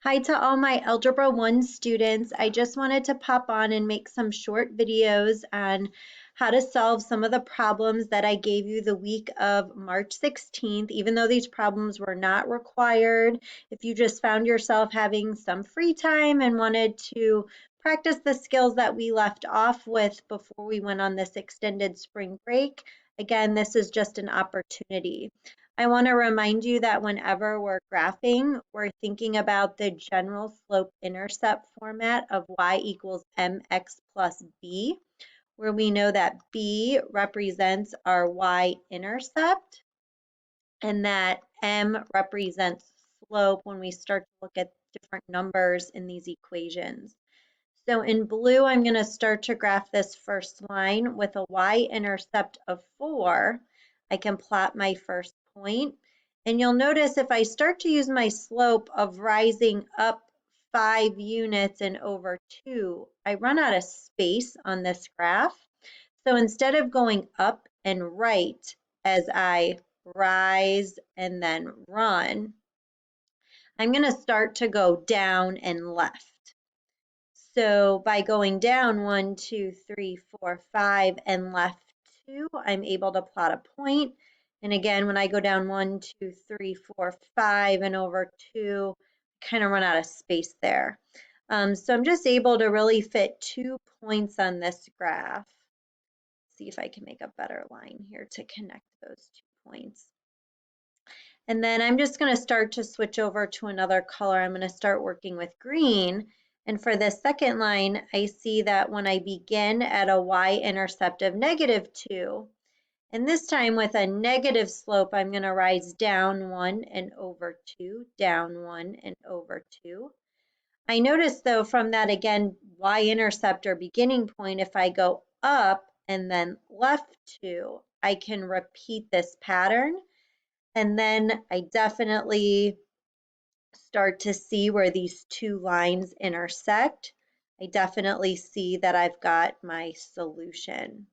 Hi to all my Algebra 1 students. I just wanted to pop on and make some short videos on how to solve some of the problems that I gave you the week of March 16th, even though these problems were not required. If you just found yourself having some free time and wanted to practice the skills that we left off with before we went on this extended spring break, again, this is just an opportunity. I want to remind you that whenever we're graphing, we're thinking about the general slope-intercept format of y equals mx plus b, where we know that b represents our y-intercept and that m represents slope when we start to look at different numbers in these equations. So in blue, I'm going to start to graph this first line with a y-intercept of 4. I can plot my first point. And you'll notice if I start to use my slope of rising up 5 units and over 2, I run out of space on this graph. So instead of going up and right as I rise and then run, I'm going to start to go down and left. So by going down 1, 2, 3, 4, 5, and left 2, I'm able to plot a point. And again, when I go down 1, 2, 3, 4, 5, and over 2, kind of run out of space there. So I'm just able to really fit 2 points on this graph. See if I can make a better line here to connect those 2 points. And then I'm just going to start to switch over to another color. I'm going to start working with green. And for this second line, I see that when I begin at a y-intercept of -2, and this time with a negative slope, I'm going to rise down 1 and over 2, down 1 and over 2. I notice though from that again y-intercept or beginning point, if I go up and then left 2, I can repeat this pattern. And then I definitely start to see where these 2 lines intersect. I definitely see that I've got my solution.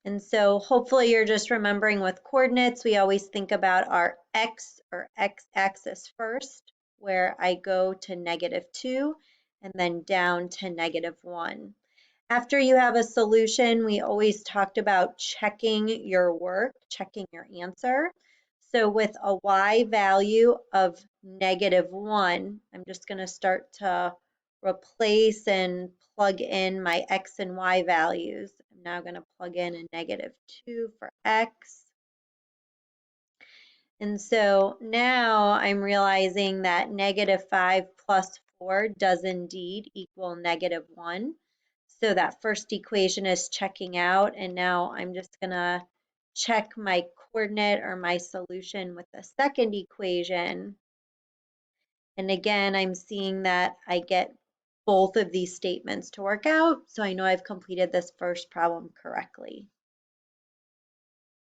And so hopefully you're just remembering with coordinates, we always think about our x or x-axis first, where I go to -2 and then down to -1. After you have a solution, we always talked about checking your work, checking your answer. So with a y value of -1, I'm just going to start to replace and plug in my x and y values. I'm now going to plug in a -2 for x. And so now I'm realizing that -5 plus 4 does indeed equal -1. So that first equation is checking out, and now I'm just going to check my coordinate or my solution with the second equation. And again, I'm seeing that I get both of these statements to work out, so I know I've completed this first problem correctly.